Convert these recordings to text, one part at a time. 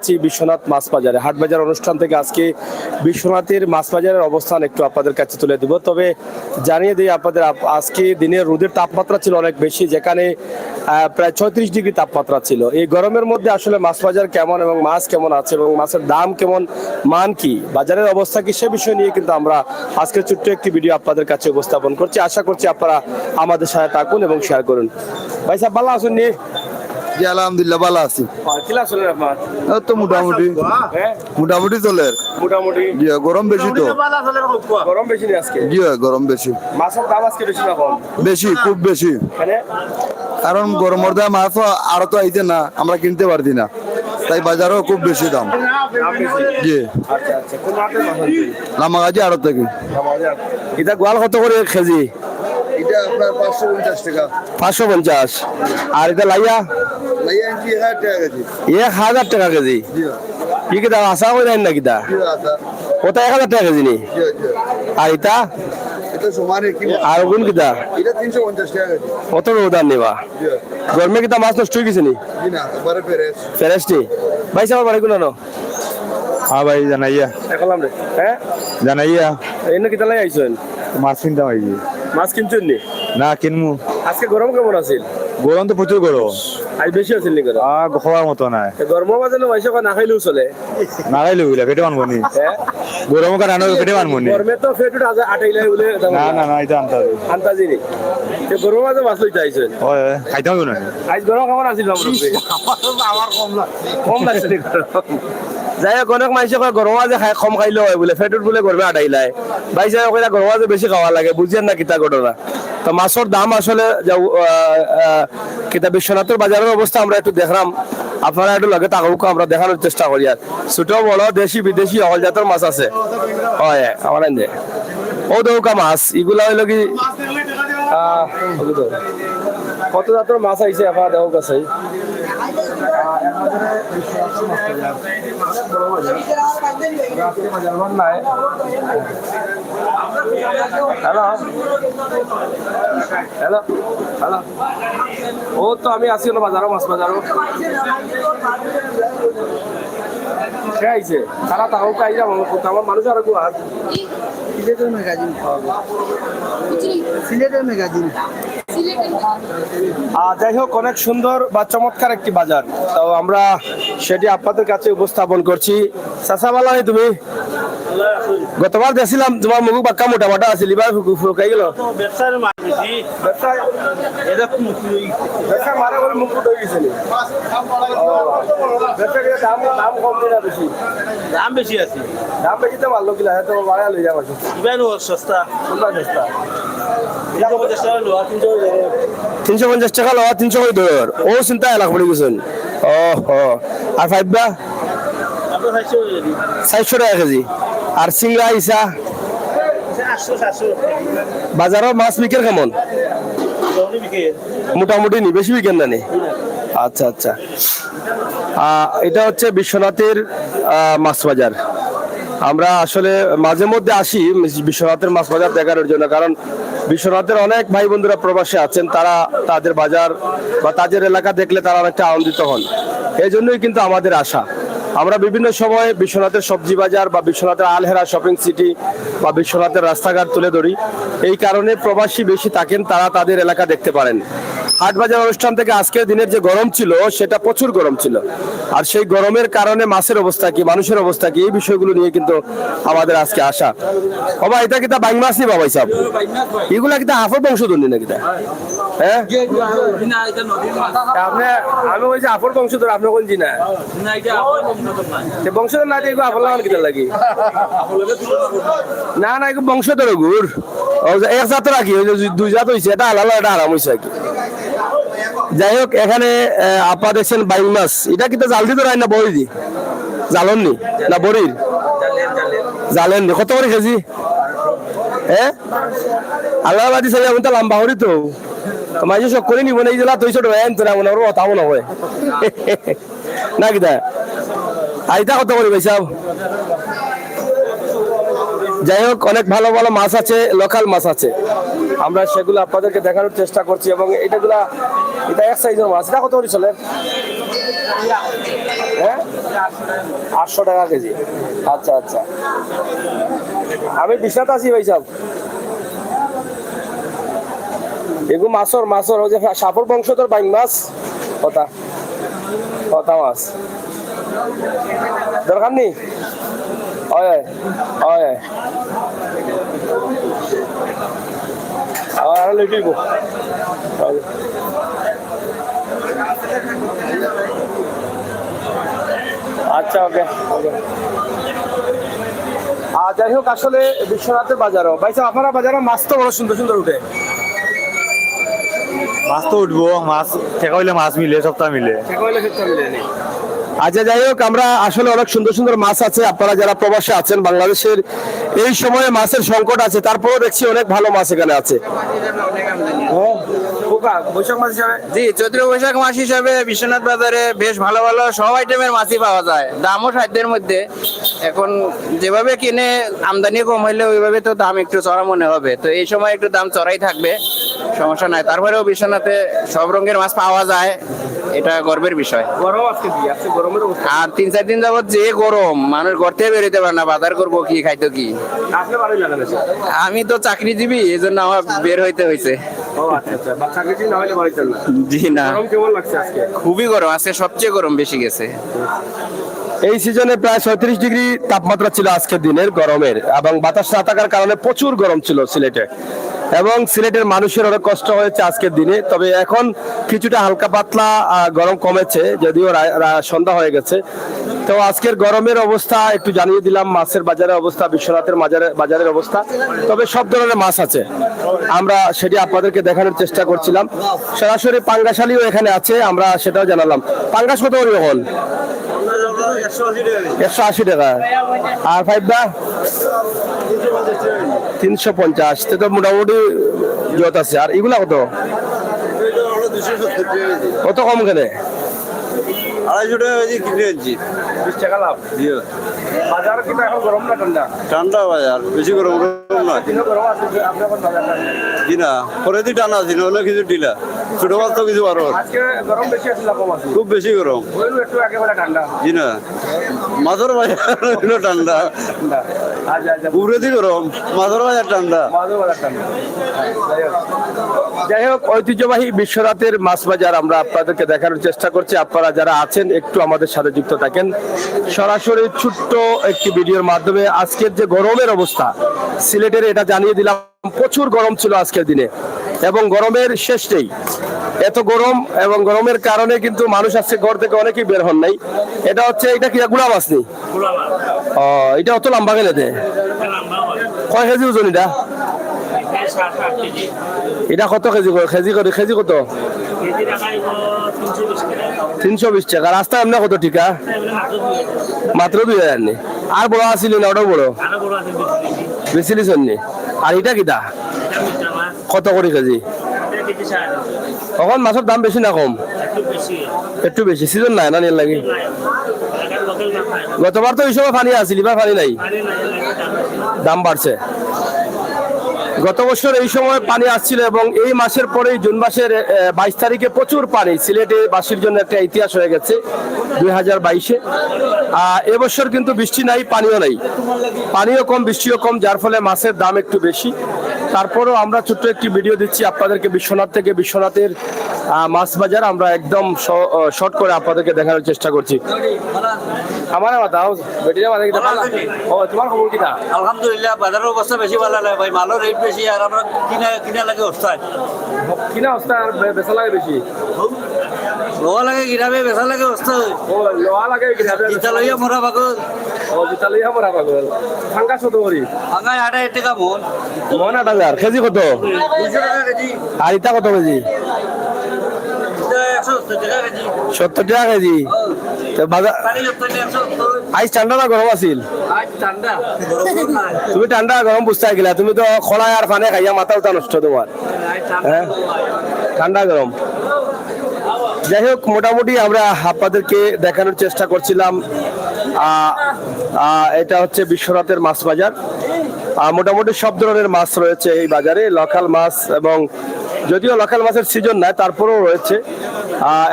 আছি বিশ্বনাথ মাছ বাজারে। হাট বাজার অনুষ্ঠান থেকে আজকে বিশ্বনাথের মাছ বাজারের অবস্থান একটু আপনাদের কাছে তুলে দিব। তবে জানিয়ে দিই আপনাদের, আজকে দিনের রোদের তাপমাত্রা ছিল অনেক বেশি, যেখানে প্রায় 36 ডিগ্রি তাপমাত্রা ছিল। এই গরমের মধ্যে আসলে মাছ বাজার কেমন এবং মাছ কেমন আছে এবং মাছের দাম কেমন, মান কি, বাজারের অবস্থা কি, সে বিষয় নিয়ে কিন্তু আমরা আজকে ছোট্ট একটি ভিডিও আপনাদের কাছে উপস্থাপন করছি। আশা করছি আপনারা আমাদের সাথে থাকুন এবং শেয়ার করুন। ভাই সাহেব ভালো আছেন নি? জি আলহামদুলিল্লাহ ভালো আছি। কিলা চলেন আপনার? এই তো মোটামুটি মোটামুটি চলে। মোটামুটি জি গরম বেশি তো। গরম বেশি নেই আজকে? জি গরম বেশি। মাছের দাম আজকে বেশি না কম? বেশি, খুব বেশি। মানে কারণ গরমের দাম মাছ আরো তো আইতে না, আমরা কিনতে পারছি না, তাই বাজারও খুব বেশি দাম। দাম বেশি? জি আচ্ছা আচ্ছা। কোন মাছের মাছ আনছেন? লামাগাজি আরো থেকে। এটা গোয়াল কত করে কেজি? এটা আপনার 550 টাকা। 550। আর এটা লাইয়া? লাইয়া কি 1000 টাকা কেজি। 1000 টাকা কেজি? জি কি কি দাম আসা করে না কি দা? জি আচ্ছা। ওটা 1000 টাকা কেজি নি? জি জি। আর এটা? এটা সমানে কি? আর কোন কি দা? এটা 350 টাকা কেজি। কত রোদান নেবা? জি। গরমে কি তা মাছ নষ্ট হয়ে গেছে নি? জি না, একবারে ফ্রেশ। ফ্রেশ নি? ভাই সাহেব বাড়ি কোন? হ্যাঁ ভাই জানাইয়া দেখলাম রে। হ্যাঁ জানাইয়া এনে কিতা লাই আইছেন? মাছ কিনতে হয়েছি মাছ কিনছেন নি? না কিনমু। আজকে গরম কেমন আছিল? গরম তো প্রচুর গরম, আজ বেশি আছিল নি গরম? খাওয়ার মতো নাই। গরমের মাঝে না পয়সা না খাইলেও চলে। না খাইলে বুঝলে পেটে মানবো নি, হ্যাঁ গরম কারণে আনো পেটে মানবো নি। গরমে তো ফেটুট আটাইলে বলে না না না এটা আনতে হবে। আন্তাজি নি। গরমের মাঝে মাছ লইতে আইছেন? ওই খাইতে হবে না। আজ গরম কেমন আছিল আমার? কম লাগছে নি গরম? যাই হোক, অনেক মানুষ গরম মাঝে খাই কম খাইলে হয় বলে, ফেটুট বলে গরমে আটাইলাই। ভাই সাহেব কইলা গরম মাঝে বেশি খাওয়া লাগে, বুঝছেন না কিতা ঘটনা? তো মাছের দাম আসলে কিতা বিশ্বনাথের বাজারের অবস্থা আমরা একটু দেখলাম, আপনারা একটু লগে তাকুক আমরা দেখানোর চেষ্টা করি। আর ছোট বড় দেশি বিদেশি সকল জাতের মাছ আছে। হয় আমার আইনে ও দৌকা মাছ এগুলা হইল কি কত জাতের মাছ আইছে আপনার দেহ কাছে? হ্যালো হ্যালো হ্যালো, ও তো আমি আসি হলো বাজারও, মাছ বাজারও সে আইছে তারা তাও কাই যাবো আমার মানুষ আর সিলেটের ম্যাগাজিন পাওয়া যায়। সিলেটের ম্যাগাজিন। যাই হোক, অনেক সুন্দর বা চমৎকার একটি বাজার, তো আমরা সেটি আপনাদের কাছে উপস্থাপন করছি। চাচা ভালো নেই তুমি? গতবার দেখছিলাম তোমার মুখ বাক্কা মোটা মোটা আছিল, এবার ফুরকাই গেল। দাম বেশি আছে। দাম বেশি তো ভালো কিলা তো বাড়া লই যাবো। সস্তা কোনটা সস্তা? 350 টাকা 350 টাকা লওয়া, 300 করে দর ও চিন্তা এলাকা পড়ে গেছেন। ও ও আর ফাইবা 400 টাকা কেজি। আর সিংড়া ইসা 800 বাজারের মাছ বিকেল কেমন? মোটামুটি নি, বেশি বিকেন না নি? আচ্ছা আচ্ছা। এটা হচ্ছে বিশ্বনাথের মাছ বাজার। আমরা আসলে মাঝে মধ্যে আসি বিশ্বনাথের মাছ বাজার দেখানোর জন্য, কারণ বিশ্বনাথের অনেক ভাই বন্ধুরা প্রবাসে আছেন, তারা তাদের বাজার বা তাদের এলাকা দেখলে তারা অনেকটা আনন্দিত হন। এই জন্যই কিন্তু আমাদের আশা। আমরা বিভিন্ন সময় বিশ্বনাথের সবজি বাজার বা বিশ্বনাথের আলহেরা শপিং সিটি বা বিশ্বনাথের রাস্তাঘাট তুলে ধরি। এই কারণে প্রবাসী বেশি থাকেন, তারা তাদের এলাকা দেখতে পারেন। হাট বাজার অনুষ্ঠান থেকে আজকের দিনের যে গরম ছিল সেটা প্রচুর গরম ছিল, আর সেই গরমের কারণে মাছের অবস্থা কি, মানুষের অবস্থা কি, এই বিষয়গুলো নিয়ে কিন্তু আমাদের আজকে আসা। বাবা এটা কিতা বাইং মাছ নি বাবাই সাহেব? এগুলা কিতা হাফর বংশধর নি না কিতা? হ্যাঁ আপনি, আমি বলছি হাফর বংশধর, আপনি কোন জি না বংশধর না? এগুলো হাফর লাগান কিতা লাগি? না না এগুলো বংশধর গুড় এক জাত রাখি, দুই জাত হয়েছে, এটা আলাদা এটা আরাম হয়েছে আর কি। যাই হোক, এখানে আপা দেখছেন বাইং মাছ, এটা কিন্তু জাল দিতে রাই না বড়ি দি? জালন নি না বড়ির? জালেন নি? কত করে কেজি? হ্যাঁ আল্লাহ বাদি সাই আমি তো লম্বা হরি তো মাঝে সব করে নিব না, এই জেলা তুই ছোট এন তোরা মনে করবো তাও না হয় না কিতা? আইতা কত করে ভাই সাহেব? যাই হোক, অনেক ভালো ভালো মাছ আছে, লোকাল মাছ আছে, আমরা সেগুলো আপনাদেরকে দেখানোর চেষ্টা করছি। এবং এটা এক সাইজের মাছ, এটা কত করে চলে? হ্যাঁ 800 টাকা কেজি। আচ্ছা আচ্ছা, আমি বিশ্বনাথ আছি ভাই সাহেব। এগু মাছর ওই যে সাপর বংশধর বাইং মাছ, কথা কথা মাছ দরকার নেই। হয় হয় আর লইব। আচ্ছা ওকে ওকে। যাই হোক, আসলে বিশ্বনাথের বাজারও ভাই সাহেব, আপনারা বাজারে মাছ তো বড় সুন্দর সুন্দর উঠে। মাছ তো উঠবো, মাছ ঠেকা হইলে মাছ মিলে, সপ্তাহ মিলে। আচ্ছা যাই হোক, আমরা আসলে অনেক সুন্দর সুন্দর মাছ আছে। আপনারা যারা প্রবাসে আছেন, বাংলাদেশের এই সময়ে মাছের সংকট আছে, তারপরেও দেখছি অনেক ভালো মাছ এখানে আছে। বৈশাখ মাছ হিসাবে, জি, চৈত্র বৈশাখ মাস হিসাবে বিশ্বনাথ বাজারে বেশ ভালো ভালো সব আইটেমের মাছই পাওয়া যায়, দামও সাধ্যের মধ্যে। এখন যেভাবে কিনে আমদানি কম হইলে ওইভাবে তো দাম একটু চড়া মনে হবে, তো এই সময় একটু দাম চড়াই থাকবে, সমস্যা নাই। তারপরেও বিশ্বনাথে সব রঙের মাছ পাওয়া যায়, এটা গর্বের বিষয়। গরম আজকে কি আছে, গরমের অবস্থা আর 3-4 দিন যাবত যে গরম, মানুষ ঘর থেকে বেরোতে পারে না, বাজার করবো কি, খাইতো কি। আসলে ভালোই লাগে না। আমি তো চাকরিজীবী, এই জন্য আমার বের হইতে হয়েছে। ও আচ্ছা আচ্ছা, বাচ্চা কিছু না হলে বাড়ি চল না। জি না, গরম কেমন লাগছে আজকে? খুবই গরম, আজকে সবচেয়ে গরম বেশি গেছে। এই সিজনে প্রায় 37 ডিগ্রি তাপমাত্রা ছিল আজকের দিনের গরমের, এবং বাতাস না থাকার কারণে প্রচুর গরম ছিল সিলেটে, এবং সিলেটের মানুষের অনেক কষ্ট হয়েছে আজকের দিনে। তবে এখন কিছুটা হালকা পাতলা গরম কমেছে, যদিও সন্ধ্যা হয়ে গেছে। তো আজকের গরমের অবস্থা একটু জানিয়ে দিলাম, মাছের বাজারের অবস্থা, বিশ্বনাথের বাজারের অবস্থা। তবে সব ধরনের মাছ আছে, আমরা সেটি আপনাদেরকে দেখানোর চেষ্টা করছিলাম। সরাসরি পাঙ্গাশালিও এখানে আছে, আমরা সেটাও জানালাম। পাঙ্গাস কত করে এখন? 180 টাকা। আর ফাইভটা 350। তো মোটামুটি জত আছে। আর এগুলা কত কত কম কেনে? 250 টাকা কেজি কিনে আনছি। 20 টাকা লাভ। বাজার কিন্তু এখন গরম না ঠান্ডা? ঠান্ডা বাজার, বেশি গরম না। গরম আছে আপনার বাজার জি না, পরে দি টানা আছে, অনেক কিছু ঢিলা, ছোট মাছ তো কিছু আরো। আজকে গরম বেশি আছে না কম আছে? খুব বেশি গরম। ওইগুলো একটু একেবারে ঠান্ডা। জি না, মাছের বাজার ঠান্ডা, আচ্ছা আচ্ছা, পুরে দি গরম, মাছের বাজার ঠান্ডা। যাই হোক, ঐতিহ্যবাহী বিশ্বনাথের মাছ বাজার আমরা আপনাদেরকে দেখানোর চেষ্টা করছি। আপনারা যারা আছেন একটু আমাদের সাথে যুক্ত থাকেন সরাসরি ছোট্ট একটি ভিডিওর মাধ্যমে। আজকের যে গরমের অবস্থা সিলেটের, এটা জানিয়ে দিলাম। প্রচুর গরম ছিল আজকের দিনে, এবং গরমের শেষ নেই। এত গরম, এবং গরমের কারণে কিন্তু মানুষ আজকে ঘর থেকে অনেকেই বের হন নাই। এটা হচ্ছে, এটা কি গুড়া মাছ নেই? এটা অত লম্বা গেলে কয় কেজি ওজন এটা? এটা কত কেজি কেজি কত? 320 টাকা। রাস্তা এমনি কত টিকা? মাত্র 2000 নি। আর বড় আসিল না? ওটাও বড় বেশি নি। আর এটা কিটা কত করে কেজি? এখন মাছের দাম বেশি না কম? একটু বেশি। সিজন নাই না নিয়ে লাগে? গতবার তো এই সময় পানি আসিল, এবার পানি নাই, দাম বাড়ছে। গত বছর এই সময় পানি আসছিল, এবং এই মাসের পরেই জুন মাসের 22 তারিখে প্রচুর পানি সিলেটে বাসীর জন্য একটা ইতিহাস হয়ে গেছে 2022-এ। এবছর কিন্তু বৃষ্টি নাই, পানিও নাই, পানিও কম, বৃষ্টিও কম, যার ফলে মাছের দাম একটু বেশি। তারপরও আমরা ছোট্ট একটি ভিডিও দিচ্ছি আপনাদেরকে বিশ্বনাথ থেকে, বিশ্বনাথের মাছ বাজার আমরা একদম শর্ট করে আপনাদেরকে দেখানোর চেষ্টা করছি। আমার বাতাও বেটিরা মাঝে তোমার খবর কিনা? আলহামদুলিল্লাহ, বাজারের অবস্থা বেশি ভালো লাগে ভাই, মালের রেট বেশি, আর আমরা কিনা লাগে অবস্থায় কিনা অবস্থা, আর বেচা লাগে বেশি। লোহা লাগে গিরাবে, বেচা লাগে অবস্থায়। লোহা লাগে ইটা লইয়া মরা পাগল। জিতালিয়া মরা পাগল। ফাঙ্গাস কত করি? ভাঙায় 8 টাকা মন। মন 8000। কেজি কত? 200 টাকা কেজি। আর ইটা কত কেজি? 170 টাকা কেজি। 70 টাকা কেজি। তো বাজার পানি যতই 170। আইস ঠান্ডা না গরম আছিল? আজ ঠান্ডা, গরম নাই। তুমি ঠান্ডা গরম বুঝতে গেলা, তুমি তো খোলা আর পানি খাইয়া মাথা উঠা নষ্ট তোমার। আজ ঠান্ডা। হ্যাঁ, ঠান্ডা গরম। যাই হোক, মোটামুটি আমরা আপনাদেরকে দেখানোর চেষ্টা করছিলাম। এটা হচ্ছে বিশ্বনাথের মাছ বাজার। মোটামুটি সব ধরনের মাছ রয়েছে এই বাজারে, লোকাল মাছ এবং যদিও লোকাল মাছের সিজন নাই, তারপরেও রয়েছে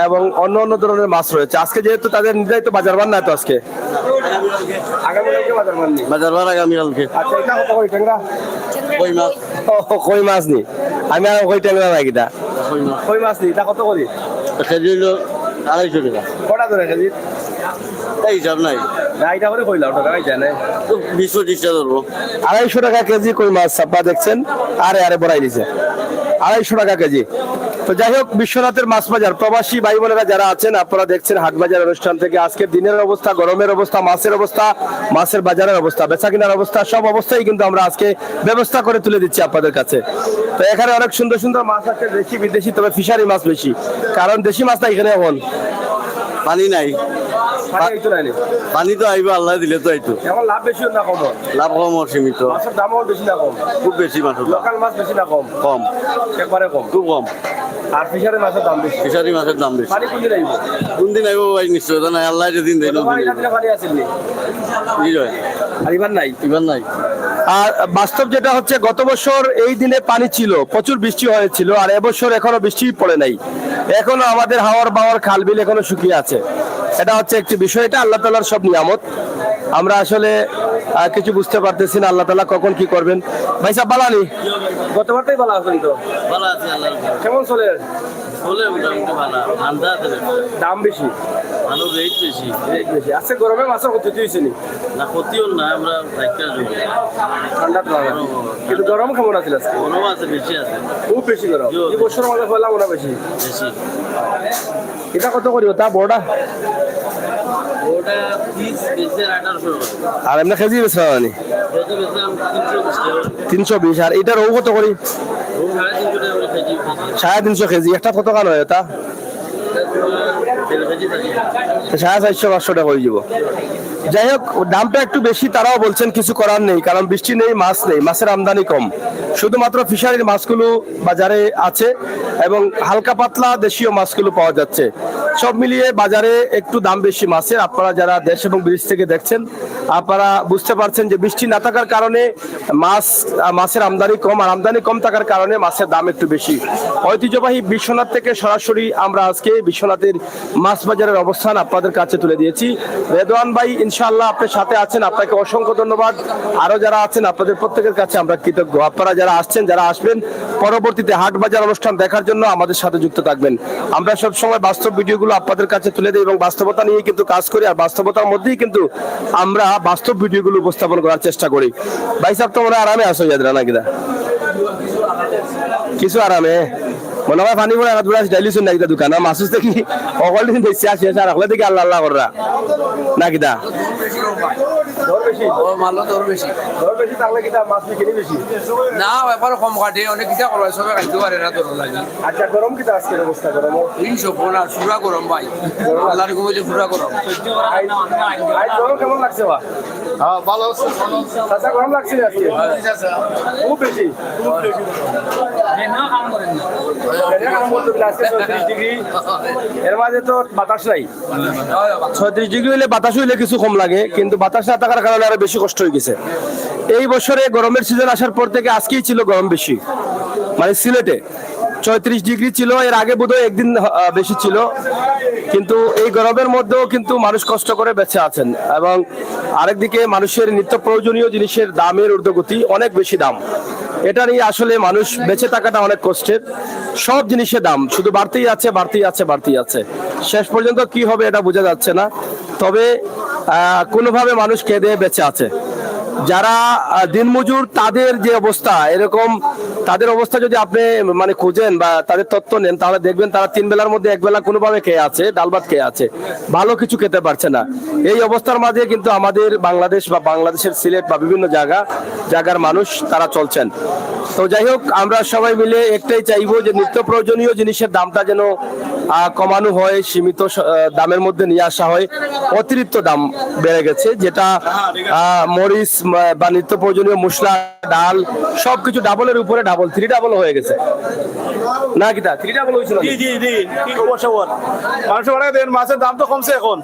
এবং অন্য অন্য ধরনের মাছ রয়েছে। আজকে যেহেতু তাদের নির্ধারিত বাজার বার নাই তো আজকে আগামীকালকে বাজার বার নেই। বাজার বার আগামীকালকে। আচ্ছা, এটা কত করে ট্যাংরা? কই মাছ। কই মাছ নি, আমি আর কই ট্যাংরা নাই কিটা। কই মাছ নি, এটা কত করে? কেজি হলো 250 টাকা। কটা ধরে কেজি? এই হিসাব নাই, না এটা করে কইলা ওটা গাই জানে। 20-25 টাকা ধরবো। 250 টাকা কেজি কই মাছ আপনারা দেখছেন। আরে আরে বড়াই দিছে 250 টাকা কেজি। তো যাই হোক, বিশ্বনাথের মাছ বাজার প্রবাসী ভাই বোনেরা যারা আছেন, আপনারা দেখছেন হাট বাজার অনুষ্ঠান থেকে আজকে দিনের অবস্থা, গরমের অবস্থা, মাছের অবস্থা, মাছের বাজারের অবস্থা, বেচা কেনার অবস্থা, সব অবস্থাই কিন্তু আমরা আজকে ব্যবস্থা করে তুলে দিচ্ছি আপনাদের কাছে। তো এখানে অনেক সুন্দর সুন্দর মাছ আছে, দেশি বিদেশি, তবে ফিশারি মাছ বেশি, কারণ দেশি মাছ না এখানে এখন পানি নাই, পানি তো নাই। পানি তো আইব, আল্লাহ দিলে তো আইতো। এখন লাভ বেশি না কম? লাভ কম সীমিত। মাছের দামও বেশি না কম? খুব বেশি মাছের দাম। লোকাল মাছ বেশি না কম? কম, একবারে কম, খুব কম। আর ফিশারি মাছের দাম বেশি। ফিশারি মাছের দাম বেশি। পানি কোনদিন আইব? কোন দিন আইব ভাই নিশ্চয়তা নাই, আল্লাহ যেদিন দেয় পানি আসেননি আর এবার নাই। এবার নাই। আর বাস্তব যেটা হচ্ছে, গত বছর এই দিনে পানি ছিল, প্রচুর বৃষ্টি হয়েছিল, আর এবছর এখনো বৃষ্টি পড়ে নাই। এখনো আমাদের হাওয়ার বাওয়ার খাল বিল এখনো শুকিয়ে আছে। এটা হচ্ছে একটি বিষয়, এটা আল্লাহ তাআলার সব নিয়ামত। আমরা আসলে কিছু বুঝতে পারতেছি না আল্লাহ তাআলা কখন কি করবেন। ভাই সাহেব বালানি গতবারটাই বলা আসেন তো ভালো আছে আল্লাহ। কেমন চলে? বলে মোটামুটি ভালো, ঠান্ডা দাম বেশি, ভালো রেট বেশি। রেট বেশি আজকে গরমে মাছের ক্ষতি হয়েছে নি? না ক্ষতিও না, আমরা ঠান্ডা তো লাগে। কিন্তু গরম কেমন আছে আজকে? গরম আছে, বেশি আছে, খুব বেশি গরম। এই বছর মধ্যে হলাম ওরা বেশি বেশি। এটা কত করি তা বড়টা? ওটা 30 বেচে 1800 টাকা। আর এমনি কেজি বেচা মানে কেজি বেচলাম 320। আর এটার ও কত করি? 350 টাকা করে কেজি। 350 কেজি। একটা কত কান হয় এটা? 1.5 কেজি থাকে। 450-500 টাকা হয়ে যাব। যাই হোক, দামটা একটু বেশি, তারাও বলছেন কিছু করার নেই, কারণ বৃষ্টি নেই, মাছ নেই, মাছের আমদানি কম। শুধুমাত্র ফিশারির মাছগুলো বাজারে আছে এবং হালকা পাতলা দেশীয় মাছগুলো পাওয়া যাচ্ছে। সব মিলিয়ে বাজারে একটু দাম বেশি মাছের। আপনারা যারা দেশ এবং বিদেশ থেকে দেখছেন, আপনারা বুঝতে পারছেন যে বৃষ্টি না থাকার কারণে মাছের আমদানি কম, আর আমদানি কম থাকার কারণে মাছের দাম একটু বেশি। ঐতিহ্যবাহী বিশ্বনাথ থেকে সরাসরি আমরা আজকে বিশ্বনাথের মাছ বাজারের অবস্থান আপনাদের কাছে তুলে দিয়েছি। রেদওয়ান ভাই ইনশাআল্লাহ আপনার সাথে আছেন, আপনাকে অসংখ্য ধন্যবাদ। আরো যারা আছেন আপনাদের প্রত্যেকের কাছে আমরা কৃতজ্ঞ। আপনারা যারা আসছেন, যারা আসবেন, পরবর্তীতে হাট বাজার অনুষ্ঠান দেখার জন্য আমাদের সাথে যুক্ত থাকবেন। আমরা সব সময় বাস্তব ভিডিওগুলো আপনাদের কাছে তুলে দিই এবং বাস্তবতা নিয়ে কিন্তু কাজ করি, আর বাস্তবতার মধ্যেই কিন্তু আমরা বাস্তব ভিডিওগুলো উপস্থাপন করার চেষ্টা করি। ভাই সাহেব, তোমরা আরামে আসো যাদের নাকি দা কিছু আরামে মনে হয় পানি পড়ে দুরা ডাইলিশন নাকি দোকান মাসুস দেখি অকল দিন দেখছি আসি আর রাখলে দেখি আল্লাহ আল্লাহ কররা নাকি দা না ব্যাপার কম কাটে অনেক কিটা করবে সবাই খাইতে পারে না তোর লাগে। আচ্ছা, গরম কিটা আজকের অবস্থা? গরম 300 পোনা পুরা গরম ভাই, আল্লাহর কইছে পুরা গরম। গরম কেমন লাগছে? হ্যাঁ ভালো আছে, চাচা গরম লাগছে আজকে? খুব বেশি। এর মাঝে তো বাতাস নাই। 36 ডিগ্রি হইলে বাতাস হইলে কিছু কম লাগে, কিন্তু বাতাস না থাকার কারণে আরো বেশি কষ্ট হয়ে গেছে। এই বছরে গরমের সিজন আসার পর থেকে আজকেই ছিল গরম বেশি। মানে সিলেটে 34 ডিগ্রি ছিল, এর আগে বোধহয় একদিন বেশি ছিল। কিন্তু এই গরমের মধ্যেও কিন্তু মানুষ কষ্ট করে বেঁচে আছেন, এবং আরেকদিকে মানুষের নিত্য প্রয়োজনীয় জিনিসের দামের ঊর্ধ্বগতি, অনেক বেশি দাম। এটা নিয়ে আসলে মানুষ বেঁচে থাকাটা অনেক কষ্টের। সব জিনিসের দাম শুধু বাড়তেই আছে, বাড়তেই আছে, বাড়তেই আছে। শেষ পর্যন্ত কি হবে এটা বোঝা যাচ্ছে না। তবে কোনোভাবে মানুষ কেঁদে বেঁচে আছে। যারা দিনমজুর, তাদের যে অবস্থা, এরকম তাদের অবস্থা যদি আপনি মানে খুঁজেন বা তাদের তথ্য নেন, তাহলে দেখবেন তারা 3 বেলার মধ্যে 1 বেলা কোনোভাবে খেয়ে আছে, ডাল ভাত খেয়ে আছে, ভালো কিছু খেতে পারছে না। এই অবস্থার মাঝে কিন্তু আমাদের বাংলাদেশ বা বাংলাদেশের সিলেট বা বিভিন্ন জায়গার মানুষ তারা চলছেন। তো যাই হোক, আমরা সবাই মিলে একটাই চাইবো যে নিত্য প্রয়োজনীয় জিনিসের দামটা যেন কমানো হয়, সীমিত দামের মধ্যে নিয়ে আসা হয়। অতিরিক্ত দাম বেড়ে গেছে, যেটা মরিচ বা নিত্য প্রয়োজনীয় মশলা, ডাল সবকিছু ডাবলের উপরে ডাবল, 3 ডাবল হয়ে গেছে না কিতা? 3 ডাবল হয়েছিল। জি জি জি, কি খবর সবার? মানুষের অনেক দেন, মাছের দাম তো কমছে এখন।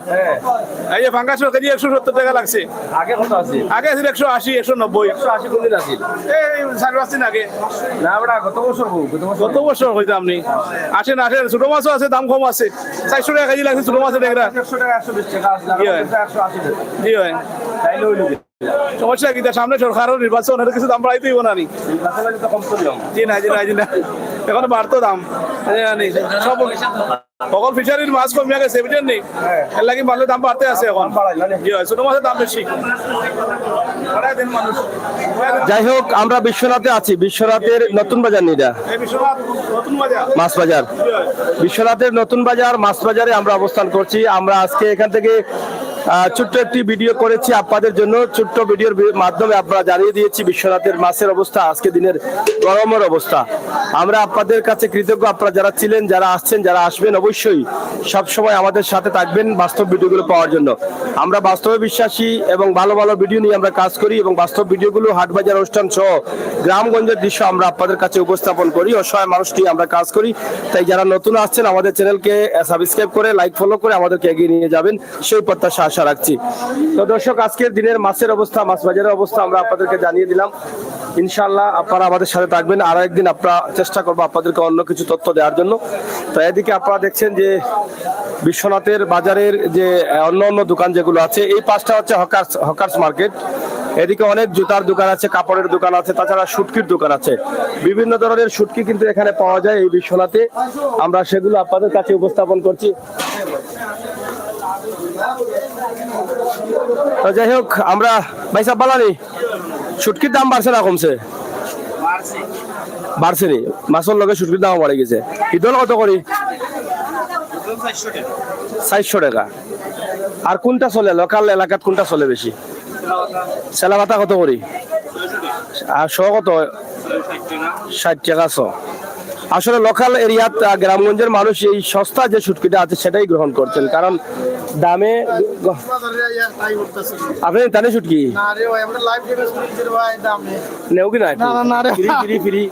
এই যে পাঙ্গাসের কেজি 170 টাকা লাগছে। আগে কত আছে? আগে ছিল 180, 190। 180 কোন দিন আছিল? এই 4-5 দিন আগে। না বড়া, গত বছর গত বছর হইতো আপনি আসেন আসেন, ছোট মাছও আছে, দাম কম আছে। 400 টাকা কেজি লাগছে ছোট মাছের দেখরা। 100 টাকা 120 টাকা আছে, জি হয়। 180 টাকা। জি হয়। তাইলে হইলো কি? সমস্যা কি? সামনে সরকারের নির্বাচন, এটা কিছু দাম বাড়াইতেই না নি। নির্বাচনে তো কম করলাম। জি না জি না জি না, এখন বাড়তো দাম। সব সকল ফিশারির মাছ কমিয়া গেছে, বুঝলেন নি? এর লাগি মাছের দাম বাড়তে আছে এখন। জি হয়, ছোট মাছের দাম বেশি। মানুষ যাই হোক, আমরা বিশ্বনাথে আছি। বিশ্বনাথের নতুন বাজার নিদা এই বিশ্বনাথ নতুন বাজার। মাছ বাজার, বিশ্বনাথের নতুন বাজার মাছ বাজারে আমরা অবস্থান করছি। আমরা আজকে এখান থেকে ছোট্ট একটি ভিডিও করেছি আপনাদের জন্য। ছোট্ট ভিডিওর মাধ্যমে আমরা জানিয়ে দিয়েছি বিশ্বনাথের মাছের অবস্থা, আজকে দিনের গরমের অবস্থা। আমরা আপনাদের কাছে কৃতজ্ঞ, আপনারা যারা ছিলেন, যারা আসছেন, যারা আসবেন, অবশ্যই সব সময় আমাদের সাথে থাকবেন বাস্তব ভিডিওগুলো পাওয়ার জন্য। আমরা বাস্তবে বিশ্বাসী এবং ভালো ভালো ভিডিও নিয়ে আমরা কাজ করি, এবং বাস্তব ভিডিওগুলো হাট বাজার অনুষ্ঠান সহ গ্রামগঞ্জের দৃশ্য আমরা আপনাদের কাছে উপস্থাপন করি। অসহায় মানুষ নিয়ে আমরা কাজ করি। তাই যারা নতুন আসছেন, আমাদের চ্যানেলকে সাবস্ক্রাইব করে, লাইক, ফলো করে আমাদেরকে এগিয়ে নিয়ে যাবেন, সেই প্রত্যাশা আশা রাখছি। তো দর্শক, আজকের দিনের মাছের অবস্থা, মাছ বাজারের অবস্থা আমরা আপনাদেরকে জানিয়ে দিলাম। ইনশাআল্লাহ আপনারা আমাদের সাথে থাকবেন। আরো একদিন আপনারা চেষ্টা করবো আপনাদেরকে অন্য কিছু তথ্য দেওয়ার জন্য। তো এদিকে আপনারা দেখছেন যে বিশ্বনাথের বাজারের যে অন্য অন্য দোকান যেগুলো আছে, এই পাঁচটা হচ্ছে হকার্স মার্কেট। এদিকে অনেক জুতার দোকান আছে, কাপড়ের দোকান আছে, তাছাড়া শুটকির দোকান আছে। বিভিন্ন ধরনের শুটকি কিন্তু এখানে পাওয়া যায় এই বিশ্বনাথে। আমরা সেগুলো আপনাদের কাছে উপস্থাপন করছি। তো যাই হোক, আমরা ভাই সাহেব বালানি, শুটকির দাম বাড়ছে না কমছে? বাড়ছে নি? মাছের লগে শুটকির দাম বাড়ে গেছে। ইদল কত করি? 400 টাকা। আর কোনটা চলে লোকাল এলাকাত, কোনটা চলে বেশি? সেলা পাতা কত করি? আর শ কত? 60 টাকা শ। আসলে লোকাল এরিয়াত গ্রামগঞ্জের মানুষ এই সস্তা যে শুটকিটা আছে সেটাই গ্রহণ করছেন, কারণ দামে। আপনি তানে শুটকি নেও কি না? ফ্রি।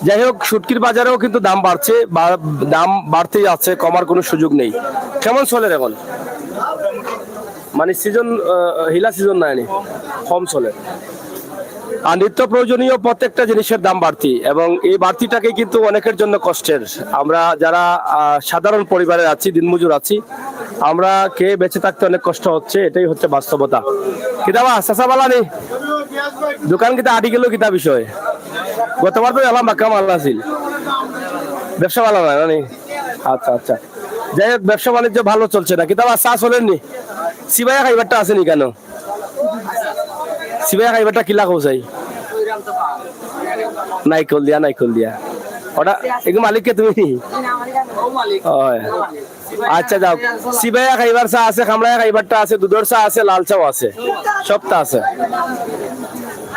যাই হোক, শুটকির বাজারেও কিন্তু দাম বাড়ছে, দাম বাড়তেই আছে, কমার কোনো সুযোগ নেই। কেমন চলে এখন? মানে সিজন হিলা সিজন নাই, কম চলে। আর নিত্য প্রয়োজনীয় প্রত্যেকটা জিনিসের দাম বাড়তি, এবং এই বাড়তিটাকে কিন্তু অনেকের জন্য কষ্টের। আমরা যারা সাধারণ পরিবারে আছি, দিনমজুর আছি, আমরা কে বেঁচে থাকতে অনেক কষ্ট হচ্ছে, এটাই হচ্ছে বাস্তবতা। কিতাবা চাচা বালানি দোকান কিতা আড়ি গেল কিতা বিষয়? গতবার তো এলাম বাক্কা মাল আছিল, ব্যবসা ভালো নয় মানে। আচ্ছা আচ্ছা, যাই হোক, ব্যবসা বাণিজ্য ভালো চলছে না। কিতাবা চা চলেননি? সিবাইয়া খাইবারটা আসেনি কেন? সিবাইয়া খাইবারটা কিলা কৌসাই? নাইকল দিয়া ওটা এগুলো মালিককে তুমি? আচ্ছা যাও, সিবাইয়া খাইবার চা আছে, খামড়াইয়া খাইবারটা আছে, দুধের চা আছে, লাল চাও আছে, সবটা আছে।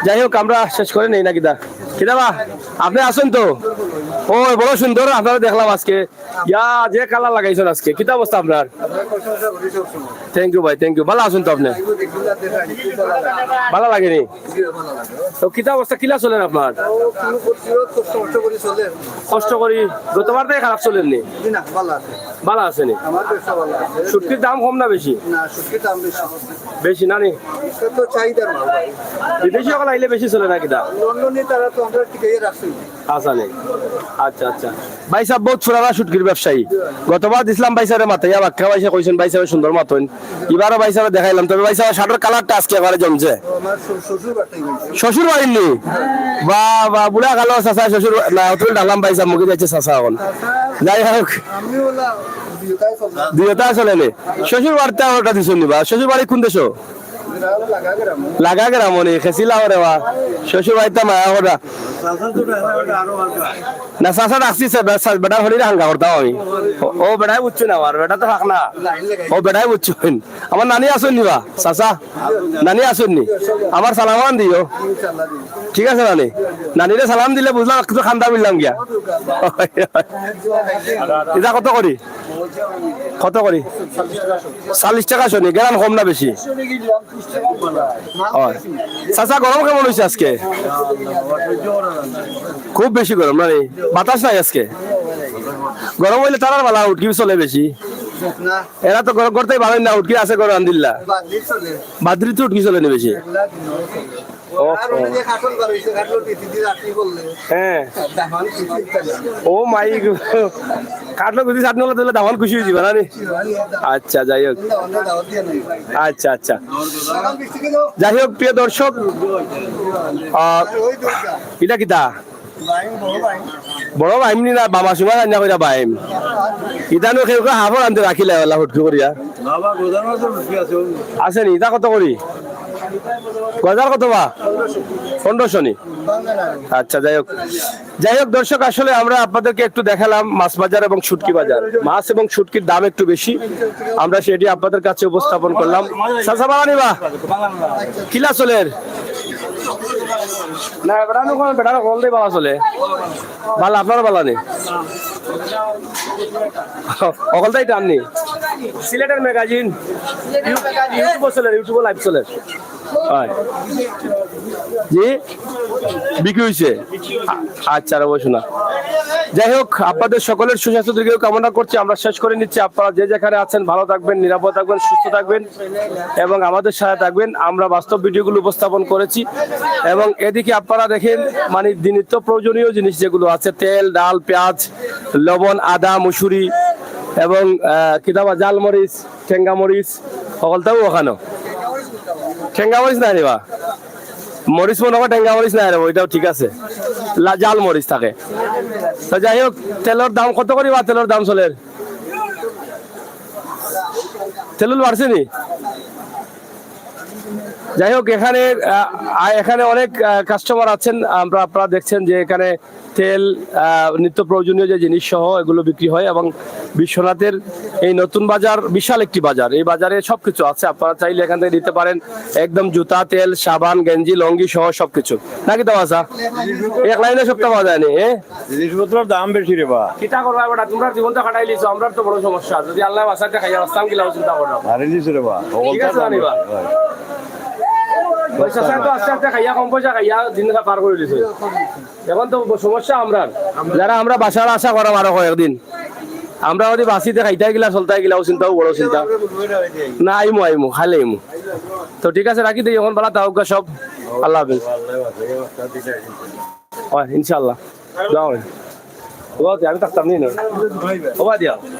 যাই হোক, আমরা শেষ করে নেই না কিদা? কিদাবা আপনি আসুন তো। ও বড় সুন্দর আপনারা দেখলাম আজকে, ইয়া যে কালার লাগাইছেন আজকে। কিতা অবস্থা আপনার? থ্যাংক ইউ ভাই, থ্যাংক ইউ। ভালো আছেন তো আপনি? ভালো লাগেনি তো? কিতা অবস্থা, কিলা চলেন আপনার? কষ্ট করি। গতবার থেকে খারাপ চলেননি? ভালো আছেনি? শুটকির দাম কম না বেশি? বেশি না নি? বিদেশি সকল আইলে বেশি চলে না কিতা? আচ্ছা নেই। আচ্ছা আচ্ছা, ভাই সাহেব বহুত পুরানা শুটকির ব্যবসায়ী। গতবার দিছিলাম ভাই সাহেবের মাথায়, বাক্কা ভাই সাহেব কইছেন ভাই সাহেব সুন্দর মাতন। এবারও ভাই সাহেব দেখাইলাম, তবে ভাই সাহেব শার্টের কালারটা আজকে এবারে জমছে। শ্বশুর বাড়ির নি? বা বা বুড়া কালো চাচা শ্বশুর না, তুমি ডালাম ভাই সাহেব মুখে যাচ্ছে চাচা এখন। যাই হোক, দুইটা চলে নি। শ্বশুর বাড়িতে ওটা দিছুন নিবা? শ্বশুর বাড়ি কোন দেশ? লাগা গ্রাম মনে খেছিলাম রে বা শ্বশুর বাড়িতে মায়া করা না চাষা ডাকছি বেটার হলি হাঙ্গা করতাম আমি ও বেটাই বুঝছো না আমার বেটা তো থাক না ও বেটাই বুঝছো আমার নানি আসুন নি বা চাষা নানি আসুন নি আমার সালামান দিও ঠিক আছে নানি নানিরে সালাম দিলে বুঝলাম একটু খান্দা মিললাম গিয়া এটা কত করি 40 টাকা শুনি গেলাম কম না বেশি চাচা গরম কেমন হয়েছে আজকে খুব বেশি গরম না রে বাতাস নাই আজকে গরম হইলে তারার বেলা উঠকি চলে বেশি এরা তো গরম করতেই ভালোই না উঠকি আছে গরম দিল্লা বাদ্রি তো উঠকি চলে নি বেশি হ্যাঁ ও মাই কাটলো গুদি চাটনি হলে তাহলে দামান খুশি হয়ে যাবে না রে আচ্ছা যাই হোক আচ্ছা আচ্ছা যাই হোক প্রিয় দর্শক এটা কিতা বড় বাইম নি না বাবা সুমা রান্না কইরা বাইম ইদানো কেউ হাফর আনতে রাখিলে ওলা হুটকি করিয়া আছে নি ইটা কত করি গজার কত বা 1500 নি আচ্ছা যাই হোক দর্শক আসলে আমরা আপনাদেরকে একটু দেখালাম মাছ বাজার এবং শুটকি বাজার মাছ এবং শুটকির দাম একটু বেশি আমরা সেটি আপনাদের কাছে উপস্থাপন করলাম চাচা বাবা নিবা কিলা চলের না বেড়ানো কোন বেড়ানো কল দিয়ে বালা চলে বালা আপনার বালা নেই অকলটাই টাননি সিলেটের ম্যাগাজিন ইউটিউব চলে ইউটিউব লাইভ চলে জি বিক্রি হয়েছে আচ্ছা অবশ্য না যাই হোক আপনাদের সকলের সুস্বাস্থ্য দীর্ঘায়ু কামনা করছি আমরা শেষ করে নিচ্ছি আপনারা যে যেখানে আছেন ভালো থাকবেন নিরাপদ থাকবেন সুস্থ থাকবেন এবং আমাদের সাথে থাকবেন আমরা বাস্তব ভিডিওগুলো উপস্থাপন করেছি এবং এদিকে আপনারা দেখেন মানে নিত্য প্রয়োজনীয় জিনিস যেগুলো আছে তেল ডাল পেঁয়াজ লবণ আদা মুসুরি এবং কিতাবা জালমরিচ ঠেঙ্গা মরিচ সকলটাও ওখানো ঠেঙ্গা মরিচ নাই নিবা মরিচ মনে হয় ঠেঙ্গা মরিচ নাই রে ওইটাও ঠিক আছে জাল মরিচ থাকে তো যাই হোক তেলের দাম কত করি বা তেলের দাম চলে তেল বাড়ছে নি যাই হোক এখানে অনেক কাস্টমার আছেন আপনারা দেখছেন যে এখানে তেল নিত্য প্রয়োজনীয় যে জিনিস সহ এগুলো বিক্রি হয় এবং বিশ্বনাথের এই নতুন বাজার বিশাল একটি বাজার এই বাজারে সবকিছু আছে আপনারা চাইলে এখান থেকে নিতে পারেন একদম জুতা তেল সাবান গেঞ্জি লঙ্গি সহ সবকিছু নাকি তো আসা এক লাইনে সবটা পাওয়া যায়নি জিনিসপত্রের দাম বেশি রে বা কিতা করবা বেটা তোমরা জীবনটা কাটাই লিছো আমরা তো বড় সমস্যা যদি আল্লাহ বাসাতে খাইয়া আসতাম কি লাভ চিন্তা করো আরে দিছে রে বা ঠিক আছে জানিবা পয়সা তো আস্তে আস্তে খাইয়া কম পয়সা খাইয়া দিন পার করে দিছে এখন তো সমস্যা আমরা যারা আমরা বাসার আশা করাম আরো কয়েকদিন আমরা যদি বাসিতে খাইতে গেলা চলতে গেলা চিন্তাও বড় চিন্তা না আইমু খাইলে আইমু তো ঠিক আছে রাখি দিই এখন বেলা তাও সব আল্লাহ হাফেজ ইনশাল্লাহ যাও আমি থাকতাম নি না দিয়া